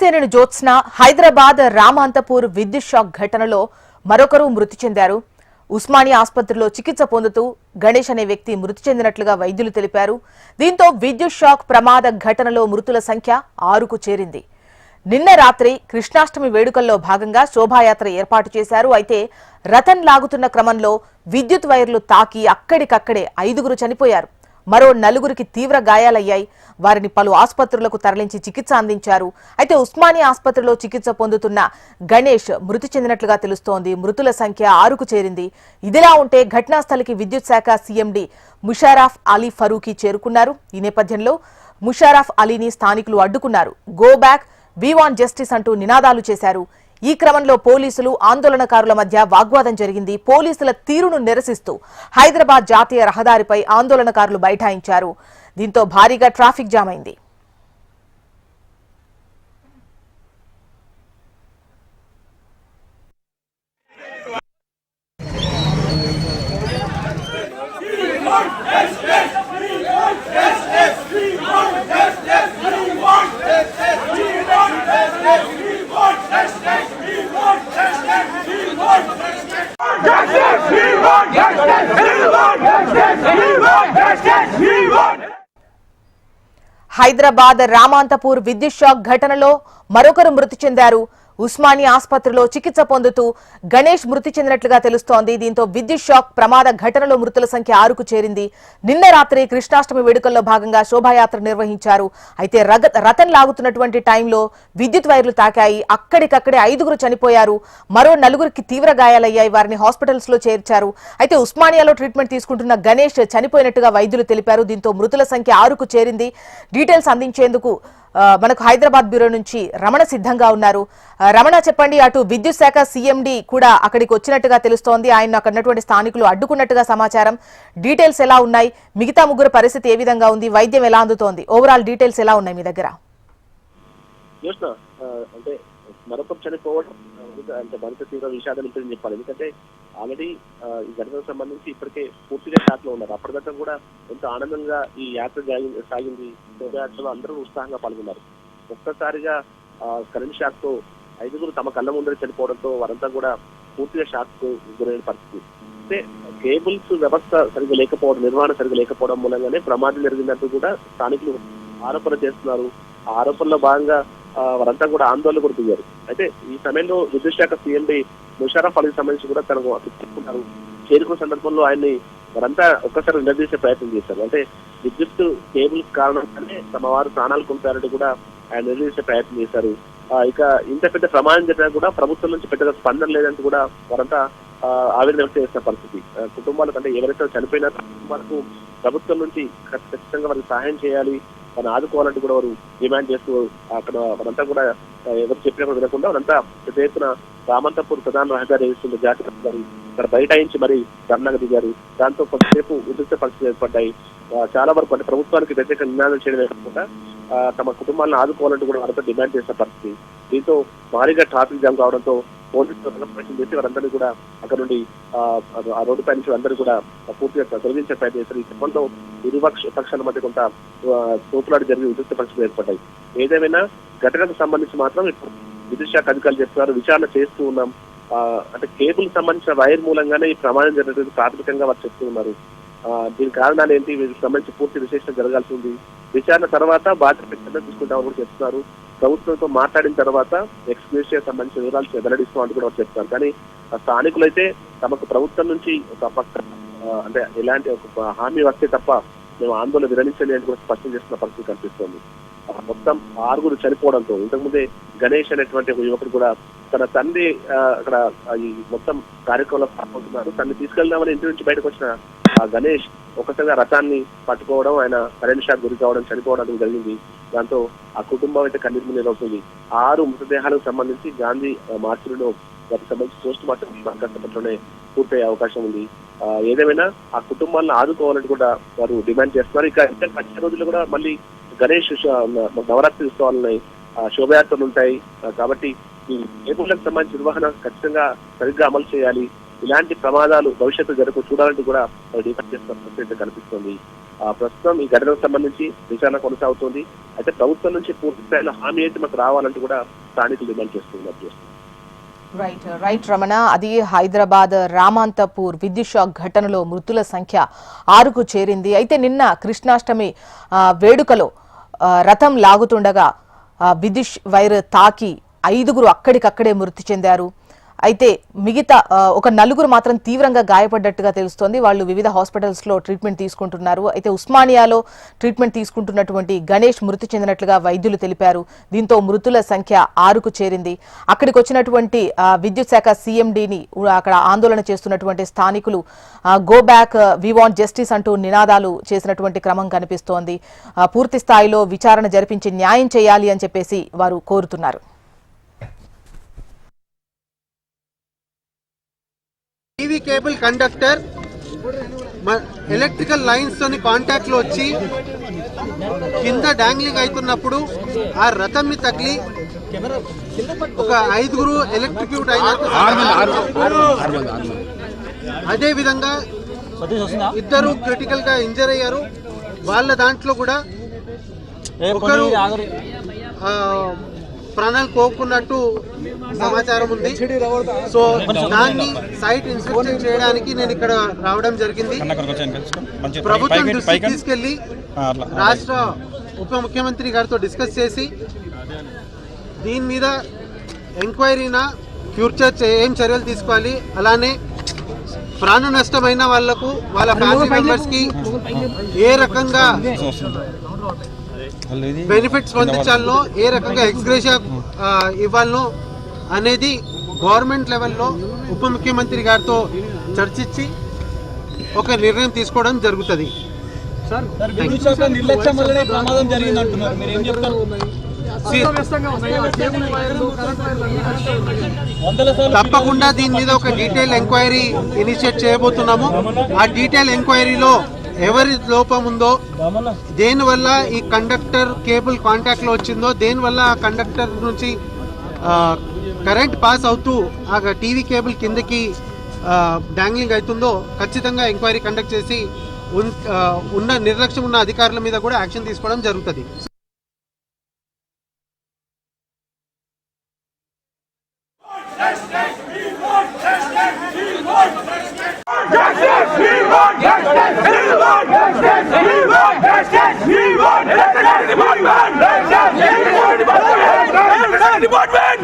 దేవినేని జ్యోత్స్న హైదరాబాద్ రామాంతపూర్ విద్యుత్ షాక్ ఘటనలో మరొకరు మృతి చెందారు. ఉస్మానియా ఆసుపత్రిలో చికిత్స పొందుతూ గణేష్ అనే వ్యక్తి మృతి చెందినట్లుగా వైద్యులు తెలిపారు. దీంతో విద్యుత్ షాక్ ప్రమాద ఘటనలో మృతుల సంఖ్య 6కు చేరింది. నిన్న రాత్రి కృష్ణాష్టమి వేడుకల్లో భాగంగా శోభాయాత్ర ఏర్పాటు చేశారు. అయితే రథం లాగుతున్న క్రమంలో విద్యుత్ వైర్లు తాకి అక్కడికక్కడే 5గురు చనిపోయారు. మరో 4గురికి తీవ్ర గాయాలయ్యాయి. వారిని పలు ఆసుపత్రులకు తరలించి చికిత్స అందించారు. అయితే ఉస్మానియా ఆసుపత్రిలో చికిత్స పొందుతున్న గణేష్ మృతి చెందినట్లుగా తెలుస్తోంది. మృతుల సంఖ్య 6కు చేరింది. ఇదిలా ఉంటే ఘటనా స్థలికి విద్యుత్ శాఖ సీఎండీ ముషారఫ్ అలీ ఫరూకీ చేరుకున్నారు. ఈ నేపథ్యంలో ముషారఫ్ అలీని స్థానికులు అడ్డుకున్నారు. Go back, we want justice అంటూ నినాదాలు చేశారు. ఈ క్రమంలో పోలీసులు ఆందోళనకారుల మధ్య వాగ్వాదం జరిగింది. పోలీసుల తీరును నిరసిస్తూ హైదరాబాద్ జాతీయ రహదారిపై ఆందోళనకారులు బైఠాయించారు. దీంతో భారీగా ట్రాఫిక్ జామ్ అయింది. హైదరాబాద్ రామాంతపూర్ విద్యుత్ షాక్ ఘటనలో మరొకరు మృతి చెందారు. ఉస్మానియా ఆసుపత్రిలో చికిత్స పొందుతూ గణేష్ మృతి చెందినట్లుగా తెలుస్తోంది. దీంతో విద్యుత్ షాక్ ప్రమాద ఘటనలో మృతుల సంఖ్య 6కు చేరింది. నిన్న రాత్రి కృష్ణాష్టమి వేడుకల్లో భాగంగా శోభాయాత్ర నిర్వహించారు. అయితే రథం లాగుతున్నటువంటి టైంలో విద్యుత్ వైర్లు తాకాయి. అక్కడికక్కడే 5గురు చనిపోయారు. మరో 4గురికి తీవ్ర గాయాలయ్యాయి. వారిని హాస్పిటల్స్ లో చేర్చారు. అయితే ఉస్మానియాలో ట్రీట్మెంట్ తీసుకుంటున్న గణేష్ చనిపోయినట్టుగా వైద్యులు తెలిపారు. దీంతో మృతుల సంఖ్య 6కు చేరింది. డీటెయిల్స్ అందించేందుకు మనకు హైదరాబాద్ బ్యూరో నుంచి రమణ సిద్ధంగా ఉన్నారు. రమణ, చెప్పండి. అటు విద్యుత్ శాఖ సీఎండీ కూడా అక్కడికి వచ్చినట్టుగా తెలుస్తోంది. ఆయన అక్కడ ఉన్నటువంటి స్థానికులు అడ్డుకున్నట్టుగా సమాచారం. డీటెయిల్స్ ఎలా ఉన్నాయి? మిగతా 3 పరిస్థితి ఏ విధంగా ఉంది? వైద్యం ఎలా అందుతోంది? ఓవరాల్ డీటెయిల్స్ ఎలా ఉన్నాయి మీ దగ్గర? అంటే మరొకరు చనిపోవడం అంటే మరింత తీవ్ర విషాదం ఉంటుందని చెప్పాలి. ఎందుకంటే ఆల్రెడీ ఈ ఘటనకు సంబంధించి ఇప్పటికే పూర్తిగా షాక్ లో ఉన్నారు. అప్పటిదాకా కూడా ఎంతో ఆనందంగా ఈ యాత్ర సాగింది. శోభయాత్రలో అందరూ ఉత్సాహంగా పాల్గొన్నారు. ఒక్కసారిగా కరెంట్ షాక్ తో 5గురు తమ కళ్ళ ముందర చనిపోవడంతో వారంతా కూడా పూర్తిగా షాక్ కు గురైన పరిస్థితి. అంటే కేబుల్స్ వ్యవస్థ సరిగ్గా లేకపోవడం, నిర్వహణ సరిగ్గా లేకపోవడం మూలంగానే ప్రమాదం జరిగినట్టు కూడా స్థానికులు ఆరోపణ చేస్తున్నారు. ఆ ఆరోపణలో భాగంగా వారంతా కూడా ఆందోళన కూడా దిగారు. అయితే ఈ సమయంలో విద్యుత్ శాఖ సీఎండీ ముషారఫ్ అలీకి సంబంధించి కూడా తనకు తీసుకున్నారు. చేరుకున్న సందర్భంలో ఆయన్ని వారంతా ఒక్కసారి నిలదీసే ప్రయత్నం చేశారు. అంటే విద్యుత్ కేబుల్స్ కారణంగానే తమ వారు ప్రాణాలు కోల్పోయారంటూ కూడా ఆయన నిలదీసే ప్రయత్నం చేశారు. ఇక ఇంత పెద్ద ప్రమాదం జరిగినా కూడా ప్రభుత్వం నుంచి పెద్దగా స్పందన లేదంటూ కూడా వారంతా ఆవేదన వ్యక్తం చేసిన పరిస్థితి. కుటుంబాలకు అంటే ఎవరైతే చనిపోయినా కుటుంబాలకు ప్రభుత్వం నుంచి ఖచ్చితంగా వారికి సహాయం చేయాలి, మనం ఆదుకోవాలంటూ కూడా వారు డిమాండ్ చేస్తూ అక్కడ వారంతా కూడా ఎవరు చెప్పినప్పుడు వినకుండా వారంతా పెద్ద ఎత్తున రామంతపూర్ ప్రధాన రహదారి వేస్తున్న జాతీయ రహదారి ఇక్కడ బైఠాయించి మరీ ధర్నాగా దిగారు. దాంతో కొంతసేపు ఉద్రిక్త పరిస్థితులు ఏర్పడ్డాయి. చాలా వరకు అంటే ప్రభుత్వానికి వ్యతిరేక నినాదం చేయడమే కాకుండా తమ కుటుంబాలను ఆదుకోవాలంటూ కూడా వారంతా డిమాండ్ చేసిన పరిస్థితి. దీంతో భారీగా ట్రాఫిక్ జామ్ కావడంతో పోలీసులు ప్రయత్నం చేసి వారందరినీ కూడా అక్కడ నుండి ఆ రోడ్డుపై నుంచి అందరూ కూడా పూర్తిగా తొలగించే ప్రయత్నం చేశారు. ఈ క్రమంలో పక్షాల మధ్య కొంత తోపులాడి జరిగి ఉద్రిక్త పరిస్థితులు ఏర్పడ్డాయి. ఏదేమైనా ఘటనకు సంబంధించి మాత్రం విద్యుత్ శాఖ అధికారులు చెప్తున్నారు, విచారణ చేస్తూ ఉన్నాం. అంటే కేబుల్ సంబంధించిన వైర్ మూలంగానే ఈ ప్రమాదం జరిగినట్టు ప్రాథమికంగా వారు చెప్తూ ఉన్నారు. దీని కారణాలు ఏంటి, వీటికి సంబంధించి పూర్తి విశ్లేషణ జరగాల్సి ఉంది. విచారణ తర్వాత బాధ్యత తీసుకుంటామని కూడా చెప్తున్నారు. ప్రభుత్వంతో మాట్లాడిన తర్వాత ఎక్స్క్యూజియా సంబంధించిన వివరాలు వెల్లడిస్తామంటూ కూడా చెప్తున్నారు. కానీ స్థానికులైతే తమకు ప్రభుత్వం నుంచి ఒక పక్క అంటే ఎలాంటి ఒక హామీ వస్తే తప్ప మేము ఆందోళన విరమించండి అని కూడా స్పష్టం చేస్తున్న పరిస్థితి కనిపిస్తోంది. మొత్తం 6గురు చనిపోవడంతో ఇంతకుముందే గణేష్ అనేటువంటి ఒక యువకుడు కూడా తన తండ్రి అక్కడ ఈ మొత్తం కార్యక్రమంలో పాల్గొంటున్నారు. తనని తీసుకెళ్దామని ఇంటి నుంచి బయటకు వచ్చిన గణేష్ ఒకసారిగా రథాన్ని పట్టుకోవడం, ఆయన కరెంట్ షాక్ గురి కావడం, చనిపోవడం జరిగింది. దాంతో ఆ కుటుంబం అయితే కన్నీరు మున్నీరవుతుంది. 6 మృతదేహాలకు సంబంధించి గాంధీ మార్చిలో వాటికి సంబంధించి పోస్ట్ మార్టం కష్టపట్లోనే పూర్తయ్యే అవకాశం ఉంది. ఏదేమైనా ఆ కుటుంబాలను ఆదుకోవాలని కూడా వారు డిమాండ్ చేస్తున్నారు. ఇక వచ్చే రోజుల్లో కూడా మళ్ళీ గణేష్ నవరాత్రి ఉత్సవాలున్నాయి, శోభయాత్రలు ఉంటాయి. కాబట్టి ఈ కేబుల్లకు సంబంధించిన నిర్వహణ ఖచ్చితంగా సరిగ్గా అమలు చేయాలి. ఇలాంటి ప్రమాదాలు భవిష్యత్తు జరుగు చూడాలంటూ కూడా డిమాండ్ చేస్తున్న పరిస్థితి కనిపిస్తుంది. ప్రస్తుతం ఈ ఘటనకు సంబంధించి విచారణ కొనసాగుతుంది. అయితే ప్రభుత్వం నుంచి పూర్తి స్థాయిలో హామీ అయితే మాకు రావాలంటూ కూడా స్థానికులు డిమాండ్ చేస్తున్నారు. రైట్ రమణ, అది హైదరాబాద్ రామాంతపూర్ విద్యుత్ షాక్ ఘటనలో మృతుల సంఖ్య 6కు చేరింది. అయితే నిన్న కృష్ణాష్టమి వేడుకలో రథం లాగుతుండగా విద్యుత్ వైర్ తాకి 5గురు అక్కడికక్కడే మృతి చెందారు. అయితే మిగతా ఒక 4గురు మాత్రం తీవ్రంగా గాయపడ్డట్టుగా తెలుస్తోంది. వాళ్ళు వివిధ హాస్పిటల్స్ లో ట్రీట్మెంట్ తీసుకుంటున్నారు. అయితే ఉస్మానియాలో ట్రీట్మెంట్ తీసుకుంటున్నటువంటి గణేష్ మృతి చెందినట్లుగా వైద్యులు తెలిపారు. దీంతో మృతుల సంఖ్య 6కు చేరింది. అక్కడికి వచ్చినటువంటి విద్యుత్ శాఖ సీఎండీని అక్కడ ఆందోళన చేస్తున్నటువంటి స్థానికులు go back, we want justice అంటూ నినాదాలు చేసినటువంటి క్రమం కనిపిస్తోంది. పూర్తి స్థాయిలో విచారణ జరిపించి న్యాయం చేయాలి అని చెప్పేసి వారు కోరుతున్నారు. TV cable conductor electrical lines తోని కాంటాక్ట్ లో వచ్చి కింద డాంగ్లింగ్ అవుతున్నప్పుడు ఆ రథం ని తగిలి ఒక 5గురు ఎలక్ట్రిక్యూట్ అయినట్టు. అదే విధంగా 2 క్రిటికల్ గా ఇంజర్ అయ్యారు. వాళ్ళ దాంట్లో కూడా ఒకరు ప్రాణాలు కోరుకున్నట్టు సమాచారం ఉంది. సో దాన్ని సైట్ ఇన్స్పెక్షన్ చేయడానికి నేను ఇక్కడ రావడం జరిగింది. ప్రభుత్వం దృష్టికి తీసుకెళ్లి రాష్ట్ర ఉప ముఖ్యమంత్రి గారితో డిస్కస్ చేసి దీని మీద ఎంక్వైరీనా ఫ్యూచర్ ఏం చర్యలు తీసుకోవాలి, అలానే ప్రాణ నష్టమైన వాళ్లకు వాళ్ళ ఫ్యామిలీ మెంబర్స్ కి ఏ రకంగా బెనిఫిట్స్ పొందించాలనో, ఏ రకంగా ఎక్స్గ్రేషియా ఇవ్వాలనో అనేది గవర్నమెంట్ లెవెల్లో ఉప ముఖ్యమంత్రి గారితో చర్చించి ఒక నిర్ణయం తీసుకోవడం జరుగుతుంది. తప్పకుండా దీని మీద ఒక డీటెయిల్ ఎంక్వైరీ ఇనిషియేట్ చేయబోతున్నాము. ఆ డీటెయిల్ ఎంక్వైరీలో ఎవరి లోపం ఉందో, దేనివల్ల ఈ కండక్టర్ కేబుల్ కాంటాక్ట్ లో వచ్చిందో, దేనివల్ల ఆ కండక్టర్ నుంచి కరెంట్ పాస్ అవుతూ ఆ టీవీ కేబుల్ కిందకి డాంగ్లింగ్ అవుతుందో ఖచ్చితంగా ఎంక్వైరీ కండక్ట్ చేసి ఉన్న నిర్లక్ష్యం ఉన్న అధికారుల మీద కూడా యాక్షన్ తీసుకోవడం జరుగుతుంది. Department!